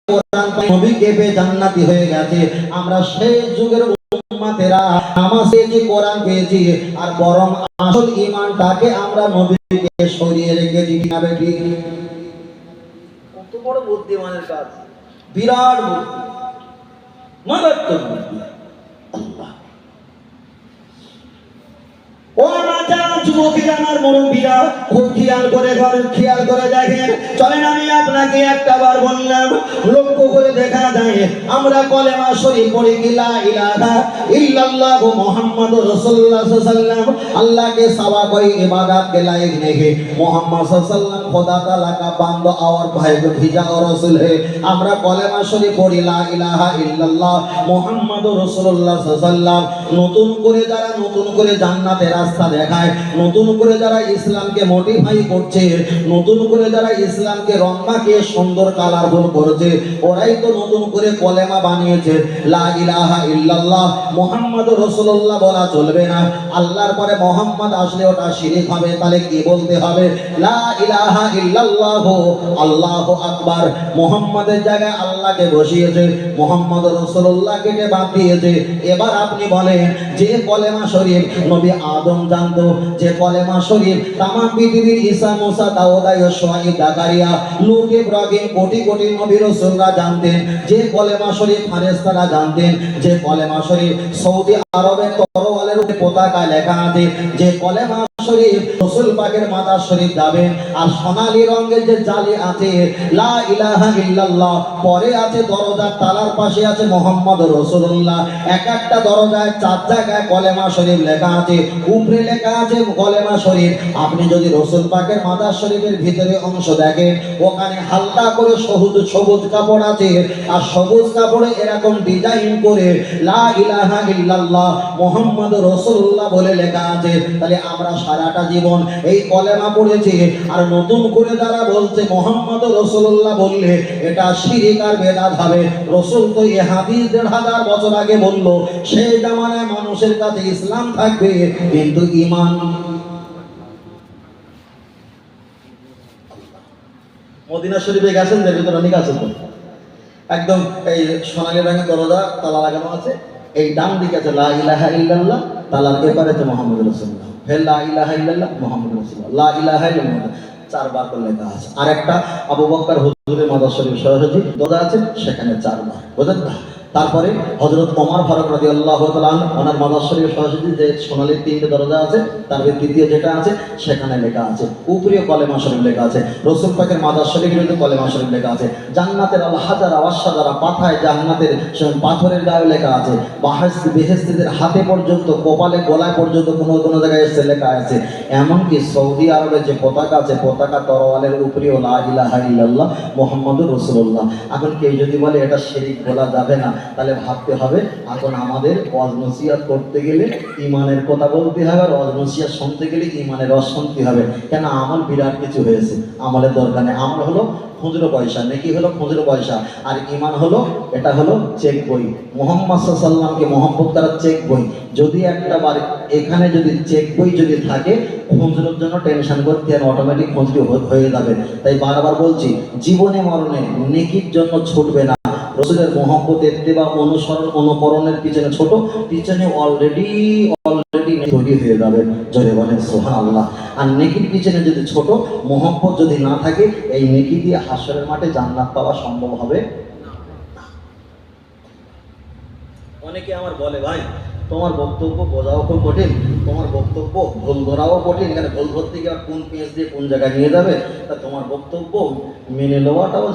কোরআন নবী কেঁপে জান্নাতি হয়ে গেছে। আমরা সেই যুগের উম্মতেরা নামাজ পেয়েছি, কোরআন পেয়েছি, আর বরং আসল ঈমানটাকে আমরা নবীকে সরিয়ে রেখেছি। কিনা বেটি? কত বড় বুদ্ধিমানের কাজ, বিরাট বুদ্ধি, মারাত্মক বুদ্ধি। আল্লাহ ও আমার যুবকেরা, আমার মুরব্বীরা, খুব খেয়াল করে দেখেন। চলেন আমি আপনাকে একটা বার বললাম, লক্ষ্য করে দেখা যায় আমরা কলেমা শরীফ পড়ি কি লা ইলাহা ইল্লাল্লাহ মুহাম্মাদুর রাসূলুল্লাহ সাল্লাল্লাহু আলাইহি ওয়াসাল্লাম। আল্লাহ के सवा कोई इबादत के लायक नहीं है। मोहम्मद सल्लल्लाहु अलैहि वसल्लम खुदा ताला का बंदा और भाई को भेजा और रसूल है। আমরা কলেমা শরীফ পড়ি লা ইলাহা ইল্লাল্লাহ মুহাম্মাদুর রাসূলুল্লাহ সাল্লাল্লাহু আলাইহি ওয়াসাল্লাম। নতুন করে জান্নাতের রাস্তা দেখায়, নতুন করে যারা ইসলামকে মডিফাই করছে, নতুন করে যারা ইসলামকে রং মাখিয়ে সুন্দর কালারফুল করছে, ওরাই তো নতুন করে কলেমা বানিয়েছে। লা ইলাহা ইল্লাল্লাহ মুহাম্মাদুর রাসূলুল্লাহ বলা চলবে না। আল্লাহর পরে মুহাম্মদ আসলে ওটা শিরক হবে। তাহলে কি বলতে হবে? লা ইলাহা ইল্লাল্লাহ আল্লাহু আকবার। মুহাম্মাদের জায়গায় আল্লাহকে বসিয়েছে, মুহাম্মাদুর রাসূলুল্লাহ কেটে বাদ দিয়েছে। এবার আপনি বলেন, যে কলেমা শরীফ নবী আদম জানতো, যে কলেমা শরীফ তামাম পৃথিবীর ঈসা, মুসা, দাউদ, শুআয়ব, জাকারিয়া, লূত, ইব্রাহিম, কোটি কোটি নবী রাসূলরা জানতেন, যে কলেমা শরীফ ফেরেশতারা জানতেন, যে কলেমা শরীফ সৌদি আরবের তরওয়ালের উপরে পতাকায় লেখা আছে, যে কলেমা শরীফ রাসূল পাকের মাদার শরীফ যাবেন, আর সোনালী রঙের যে জালি আছে লা ইলাহা ইল্লাল্লাহ, পরে আছে দরজার তালার পাশে আছে মুহাম্মদুর রাসূলুল্লাহ। এক একটা দরজায় 4 জায়গায় কলেমা শরীফ লেখা আছে, উপরে লেখা আছে কলেমা শরীফ। আপনি যদি রাসূল পাকের মাদার শরীফের ভিতরে অংশ দেখেন, ওখানে হালকা করে সবুজ কাপড় আছে, আর সবুজ কাপড়ে এরকম ডিজাইন করে লা ইলাহা ইল্লাল্লাহ মুহাম্মদুর রাসূলুল্লাহ বলে লেখা আছে। তাহলে আমরা সারাটা জীবন এই কলেমা পড়েছি, আর নতুন করে যারা বলছে মুহাম্মদুর রাসূলুল্লাহ বললে এটা শিরক আর বেদাত হবে। রাসূল তো এই হাদিস 1500 বছর আগে বলল, সেই জামানায় মানুষের কাছে ইসলাম থাকবে কিন্তু ঈমান। মদিনা শরীফে গেছেন, দেখবেন তো অনেক আছে, তো একদম এই সোনালী রঙের দরজা তালা লাগানো আছে, এই ডান দিকে আছে লা ইলাহা ইল্লাল্লাহ, তালার এপারে আছে মুহাম্মদুর রাসূলুল্লাহ। ফের লা ইলাহা ইল্লাল্লাহ মুহাম্মদুর রাসূলুল্লাহ, লা ইলাহা ইল্লাল্লাহ 4 বার করে লেখা আছে। আর একটা আবু বকর হুজুরের মাদার শরীফ সরাসরি দরজা আছে, সেখানে 4 বার, বুঝলেন না? তারপরে হযরত ওমর ফারুক রাদিয়াল্লাহু তাআলা ওনার মাদার শরীফ সরাসরি যে সোনালী 3টে দরজা আছে, তার দ্বিতীয় যেটা আছে সেখানে লেখা আছে, উপরেও কলেমা শরীফ লেখা আছে। রাসূল পাকের মাদার শরীফের মধ্যে কলেমা শরীফ লেখা আছে। জান্নাতের আল হাজারা ওয়াশজারা, পাতায় জান্নাতের পাথরের গায়ে লেখা আছে। বেহেশতীদের হাতে পর্যন্ত, কপালে, গলায় পর্যন্ত কোনো জায়গায় এসে লেখা আছে। এমনকি সৌদি আরবের যে পতাকা আছে, পতাকা তরওয়ালের উপরেও লা ইলাহা ইল্লাল্লাহ মুহাম্মাদুর রাসূলুল্লাহ। এখন কেউ যদি বলে এটা শিরক বলা যাবে না, তাহলে ভাবতে হবে এখন আমাদের ওয়াজ নসিহত করতে গেলে ঈমানের কথা বলতে হবে, আর ওয়াজ নসিহত শুনতে গেলে ঈমানের রস শুনতে হবে। কেন? আমল বিরাট কিছু হয়েছে, আমলের দরকার নেই। আমল হলো খুচরো পয়সা, নেকি হলো খুচরো পয়সা, আর ঈমান হলো এটা হলো চেক বই। মুহাম্মদ সাল্লাল্লাহু আলাইহি ওয়াসাল্লামকে মহব্বত করার চেক বই। যদি একটা বার এখানে যদি চেক বই যদি থাকে, খুচরোর জন্য টেনশন করতে আর অটোমেটিক খুচরো হয়ে যাবে। তাই বারবার বলছি, জীবনে মরণে নেকির জন্য ছুটবে না। রাসূলের মহব্বত, ইত্তেবা, অনুসরণ, অনুকরণের পিছনে ছোট, পিছনে অলরেডি তৈরি হয়ে যাবে। জোরে বলেন সুবহানাল্লাহ। আর নেকির পিছনে যদি ছোট, মহব্বত যদি না থাকে, এই নেকি দিয়ে হাসরের মাঠে জান্নাত পাওয়া সম্ভব হবে না। অনেকে আমার বলে, ভাই তোমার বক্তব্য বোঝাও খুব কঠিন, তোমার বক্তব্য ভুল ধরাও কঠিন, এখানে ভুল ধরতে গিয়ে কোন পেজ দিয়ে কোন জায়গায় নিয়ে যাবে, তা তোমার বক্তব্য মেনে নেওয়াটাও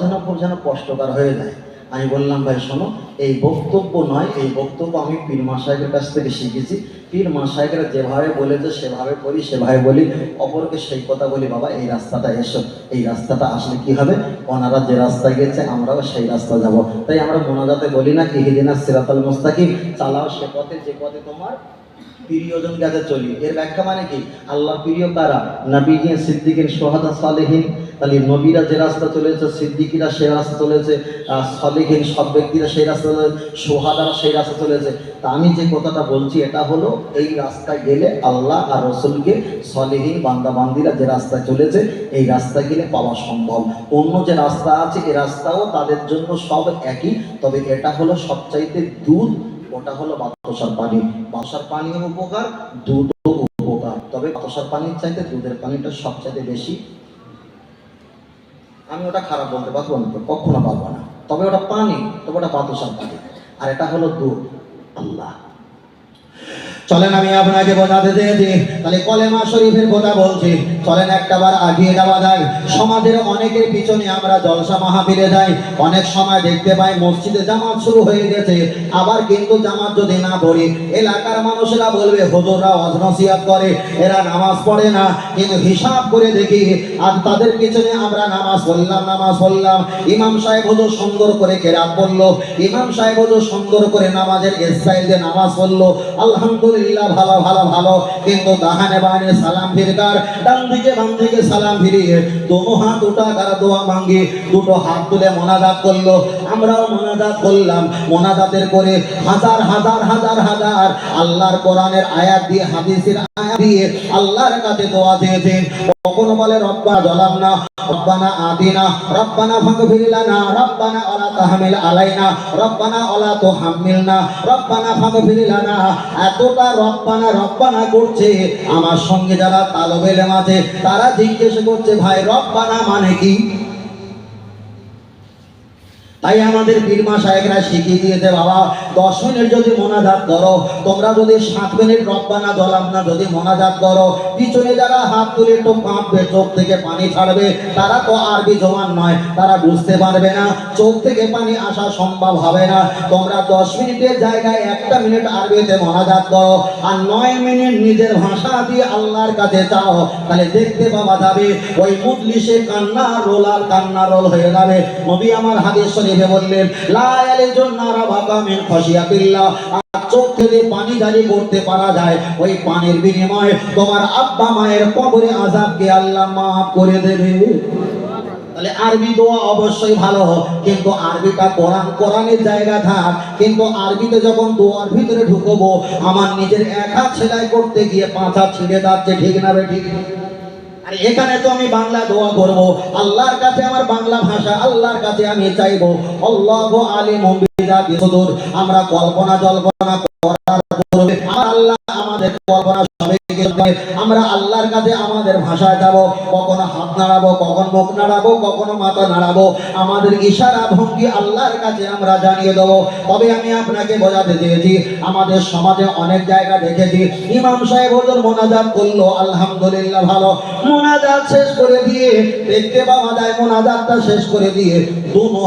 যেন কষ্টকর হয়ে যায়। আমি বললাম, ভাই শোনো, এই বক্তব্য নয়, এই বক্তব্য আমি পীর মাশায়েখের কাছ থেকে শিখেছি। পীর মাশায়েখরা যেভাবে বলেছে সেভাবে বলি, সেভাবে বলি, অপরকে সেই কথা বলি, বাবা এই রাস্তাটা এসো, এই রাস্তাটা আসলে কি হবে, ওনারা যে রাস্তায় গেছে আমরাও সেই রাস্তা যাব। তাই আমরা মোনাজাতে বলি না ইহদিনাস সিরাতাল মুস্তাকিম, চালাও সে পথে যে পথে তোমার প্রিয়জন কাছে চলি। এর ব্যাখ্যা মানে কি? আল্লাহ প্রিয় কারা? নবীগণ, সিদ্দিকিন, শুহাদা, সালেহিন, তাহলে নবীরা যে রাস্তা চলেছে, সিদ্দিকিরা সেই রাস্তা চলেছে, সলিহীন সব ব্যক্তিরা সেই রাস্তা চলেছে, সোহাদারা সেই রাস্তা চলেছে। তা আমি যে কথাটা বলছি এটা হলো এই রাস্তায় গেলে আল্লাহ আর রসুলকে সলিহীন বান্দাবান্দিরা যে রাস্তায় চলেছে এই রাস্তায় গেলে পাওয়া সম্ভব। অন্য যে রাস্তা আছে এই রাস্তাও তাদের জন্য সব একই, তবে এটা হলো সবচাইতে দুধ, ওটা হলো বাতাসার পানি। বাতাসার পানিও উপকার, দুধও উপকার, তবে বাতাসার পানির চাইতে দুধের পানিটা সবচাইতে বেশি। আমি ওটা খারাপ বলতে পারবো না, কখনো পারবো না, তবে ওটা পানি, তবে ওটা বাতাসার পানি, আর এটা হলো দুধ। আল্লাহ চলেন আমি আপনাকে বোঝাতে চেয়েছি, তাহলে কলেমা শরীফের কথা বলছি, চলেন একটাবার আগিয়ে যাওয়া যায়। সমাজের অনেকের পিছনে আমরা জলসা মাহফিলে যাই, অনেক সময় দেখতে পাই মসজিদে জামাত শুরু হয়ে গেছে, আবার কিন্তু জামাত যদি না পড়ি এলাকার মানুষেরা বলবে হুজুররা ওয়াজ নসিহত করে, এরা নামাজ পড়ে না। কিন্তু হিসাব করে দেখি আর তাদের পিছনে আমরা নামাজ পড়লাম, ইমাম সাহেব হুজুর সুন্দর করে কেরাত পড়লো, ইমাম সাহেব হুজুর সুন্দর করে নামাজের স্টাইল দিয়ে নামাজ পড়লো, আলহামদুলিল্লাহ ভালো ভালো ভালো। কিন্তু দাহানে বাহানে সালাম ফিরকার, ডান দিকে বাম দিকে সালাম ফিরিয়ে দোনো হাত উঠাকার দোয়া মাঙ্গি, দুটো হাত তুলে মোনাজাত করলো, আমরাও মোনাজাত করলাম। মোনাজাতের করে হাজার হাজার হাজার হাজার আল্লাহর কোরআনের আয়াত দিয়ে, হাদিসের আয়াত দিয়ে আল্লাহর কাছে দোয়া দিয়েছেন। কখনো বলে রব্বানা যালামনা, রব্বানা আতিনা, রব্বানা ফাগফির লানা, রব্বানা ওয়ালা তাহমিল আলাইনা, রব্বানা ওয়ালা তুহাম্মিলনা, রব্বানা ফাগফির লানা। এতটা রব্বানা রব্বানা করছে, আমার সঙ্গে যারা তালেবে ইলম আছে তারা জিজ্ঞেস করছে ভাই রব্বানা মানে কি? তাই আমাদের পীর মাশায়েখরা শিখিয়ে দিয়েছে, বাবা 10 মিনিট যদি মোনাজাত করো, তোমরা যদি 7 মিনিট রব্বানা যালামনা যদি মোনাজাত করো, পিছনে যারা হাত তুলে তো কাঁপবে, চোখ থেকে পানি ছাড়বে, তারা তো আরবি জবান নয়, তারা বুঝতে পারবে না, চোখ থেকে পানি আসা সম্ভব হবে না। তোমরা 10 মিনিটের জায়গায় 1 মিনিট আরবিতে মোনাজাত করো, আর 9 মিনিট নিজের ভাষা দিয়ে আল্লাহর কাছে চাও, তাহলে দেখতে পাওয়া যাবে ওই মুজলিসে কান্না রোল আর কান্না রোল হয়ে যাবে। নবী আমার হাদিস বললেন লা ইয়ালিজুন নারা বাকা মিন খাশিয়াতিল্লাহ, চোখ থেকে পানি জারি করতে পারা যায়, ওই পানির বিনিময়ে তোমার আব্বা মায়ের কবরে আযাবকে আল্লাহ মাফ করে দেবে। তাহলে আরবি দোয়া অবশ্যই ভালো, কিন্তু আরবিটা কোরআনের জায়গা থাক, কিন্তু আরবিতে যখন দোয়ার ভিতরে ঢুকবো আমার নিজের এক হাত সেলাই করতে গিয়ে 5 হাত ছিঁড়ে যাচ্ছে, ঠিক না বে ঠিক? আর এখানে তো আমি বাংলা দোয়া করব, আল্লাহর কাছে আমার বাংলা ভাষা, আল্লাহর কাছে আমি চাইবো আল্লাহু আলিমুম বিযাতি সুদূর। আমরা কল্পনা জল্পনা করার পূর্বে আল্লাহ আমাদের কল্পনা সবাইকে, আমরা আল্লাহর কাছে আমাদের ভাষায় যাব, কখনো হাত নাড়াবো, কখনো মুখ নাড়াবো, কখনো মাথা নাড়াবো, আমাদের ইশারা ভঙ্গি আল্লাহর কাছে আমরা জানিয়ে দেবো। তবে আমি আপনাকে বোঝাতে চেয়েছি, আমাদের সমাজে অনেক জায়গা দেখেছি ইমাম সাহেব হুজুর মোনাজাত করলো, আলহামদুলিল্লাহ ভালো, মোনাজাত শেষ করে দিয়ে দেখতে পাওয়া যায় মোনাজাতটা শেষ করে দিয়ে দুটো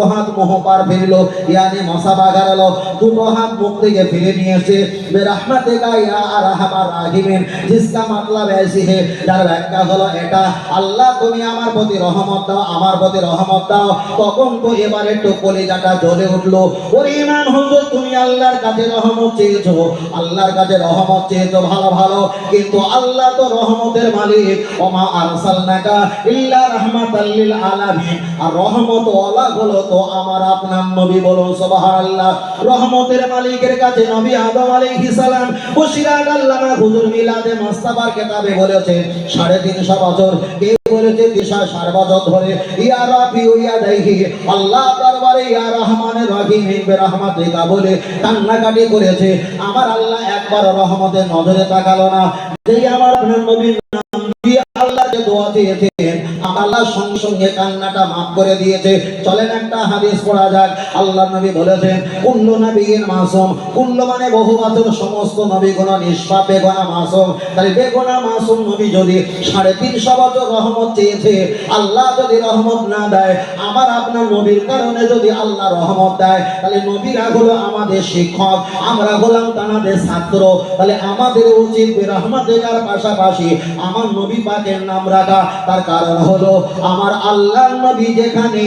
হাত মুখ পার ফিরলো, ইয়ানি মাসাবা গারালো, দুটো হাত মুখ থেকে ফিরে নিয়েছে। বেরহমাতিকা ইয়া আরহামার রাহিমিন, जिसका मतलब ऐसी है, যার ব্যাখ্যা হলো এটা, আল্লাহ তুমি আমার প্রতি রহমত দাও, আমার প্রতি রহমত দাও। তখন তো এবার একটু কলিজাটা জ্বলে উঠলো, ওরে ইমাম হুজুর তুমি আল্লাহর কাছে রহমত চেয়েছো, আল্লাহর কাছে রহমত চেয়েছো ভালো ভালো, কিন্তু আল্লাহ তো রহমতের মালিক, ওমা আরসালনাকা ইল্লা রাহমাতাল লিল আলামিন, আর রহমত ওয়ালা হলো তো আমার আপনার নবী, বলুন সুবহানাল্লাহ। রহমতের মালিকের কাছে নবী আদম আলাইহিস সালাম বশিরাত আল্লামা হুজুর মিলাদে মুস্তাফার কিতাবে বলেছে 350 বছর, কে বলেছে 3.5 বছর ধরে ইয়া রাব্বি ইয়া দাইহি, আল্লাহ দরবারে ইয়া রহমানের রহিম বিরহমাতিকা বলে কান্নাকাটি করেছে। আমার আল্লাহ একবার রহমতের নজরে তাকালো না, যেই আমার আপনার নবীর নাম দিয়ে আল্লাহকে দোয়া দিয়েছেন, আল্লাহ সঙ্গে সঙ্গে কান্নাটা মাফ করে দিয়েছে। চলেন একটা হাদিস পড়া যাক। আল্লাহ নবী বলেছেন কুল্লু নবিয়্যিন মাসুম, কুল্লু মানে বহু বছর, সমস্ত নবীগণ নিষ্পাপ বেগুনাহ মাসুম। তাই বেগুনাহ মাসুম নবী যদি 350 বছর রহমত চেয়েছে, আল্লাহ যদি রহমত না দেয়, আমার আপনার নবীর কারণে যদি আল্লাহ রহমত দেয়, তাহলে নবীরা হলো আমাদের শিক্ষক, আমরা হলাম তাদের ছাত্র। তাহলে আমাদের উচিত রহমতের পাশাপাশি আমার নবী পাকের নাম রাখা। তার কারণ হলো আমার আল্লাহর নবী যেখানে,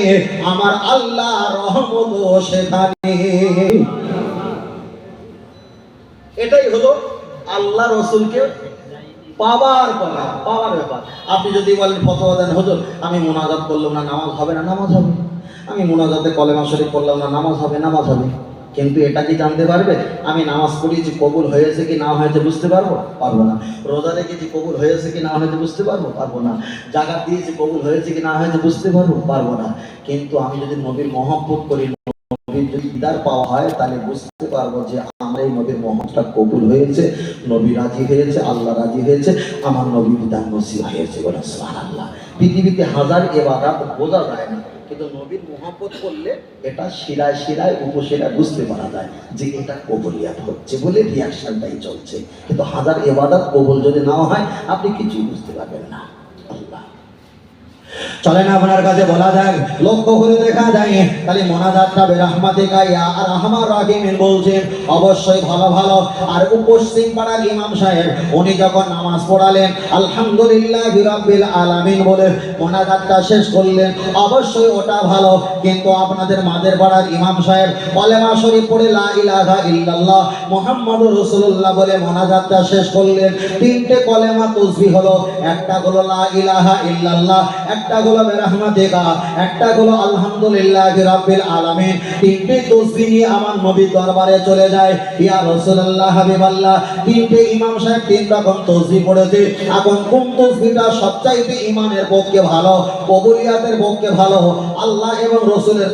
আমার আল্লাহ রহমত সেখানে। এটাই হলো আল্লাহ রসুলকে পাওয়ার ব্যাপার। আপনি যদি বলেন ফতোয়া দেন হুজুর আমি মুনাজাত করলাম না নামাজ হবে না, নামাজ হবে। আমি মুনাজাতে কলেমা শরীফ পড়লাম না, নামাজ হবে, নামাজ হবে। কিন্তু এটা কি জানতে পারবে আমি নামাজ পড়িয়েছি কবুল হয়েছে কি না হয়েছে বুঝতে পারবো? পারবো না। রোজা রেখেছি কবুল হয়েছে কি না হয়েছে বুঝতে পারবো? পারবো না। জাকাত দিয়েছি কবুল হয়েছে কি না হয়েছে বুঝতে পারবো? পারবো না। কিন্তু আমি যদি নবীর মহব্বত করি, নবীর যদি দিদার পাওয়া হয়, তাহলে বুঝতে পারবো যে আমার এই নবীর মহব্বতটা কবুল হয়েছে, নবী রাজি হয়েছে, আল্লাহ রাজি হয়েছে, আমার নবী বিধান নসিব হয়েছে। বলে সুবহানাল্লাহ। পৃথিবীতে হাজার ইবাদত বোঝা যায় না, কিন্তু নবীর মহব্বত করলে এটা শিরায় শিরায় উপশিরায় বুঝতে পারা যায় যে এটা কবুলিয়াত হচ্ছে বলে রিয়াকশনটাই চলছে। কিন্তু হাজার ইবাদত কবুল যদি নাও হয় আপনি কিছুই বুঝতে পারবেন না। আল্লাহ চলেন আপনার কাছে বলা যায়, লক্ষ্য করে দেখা যায় তাহলে মোনাজাতটা বেরহমাতিকা ইয়া আরহামার রাহিমিন বলছেন অবশ্যই ভালো ভালো। আর উপস্থিত পাড়ার ইমাম সাহেব উনি যখন নামাজ পড়ালেন আলহামদুলিল্লাহি রাব্বিল আলামিন বলে মোনাজাতটা শেষ করলেন, অবশ্যই ওটা ভালো। কিন্তু আপনাদের মাদের পাড়ার ইমাম সাহেব কলেমা শরীফ পড়ে লা ইলাহা ইল্লাল্লাহ মুহাম্মাদুর রাসূলুল্লাহ বলে মোনাজাতটা শেষ করলেন। তিনটে কলেমা তাসবিহ হলো, একটা হলো লা ইলাহা ইল্লাল্লাহ, একটা হলো বেরহমাতিকা, একটা হলো আলহামদুলিল্লাহি রাব্বিল আলামিন। তিনটে তাসবিহ নিয়ে আমার নবীর দরবারে চলে যায়। ইয়া রাসূলুল্লাহ হাবিবাল্লাহ, তিনটে ইমাম সাহেব তিন রকম তাসবিহ পড়েছে। এখন কোন তাসবিহটা সবচাইতে ঈমানের পক্ষে ভালো, কবুলিয়াতের পক্ষে ভালো, আল্লাহ এবং রাসূলের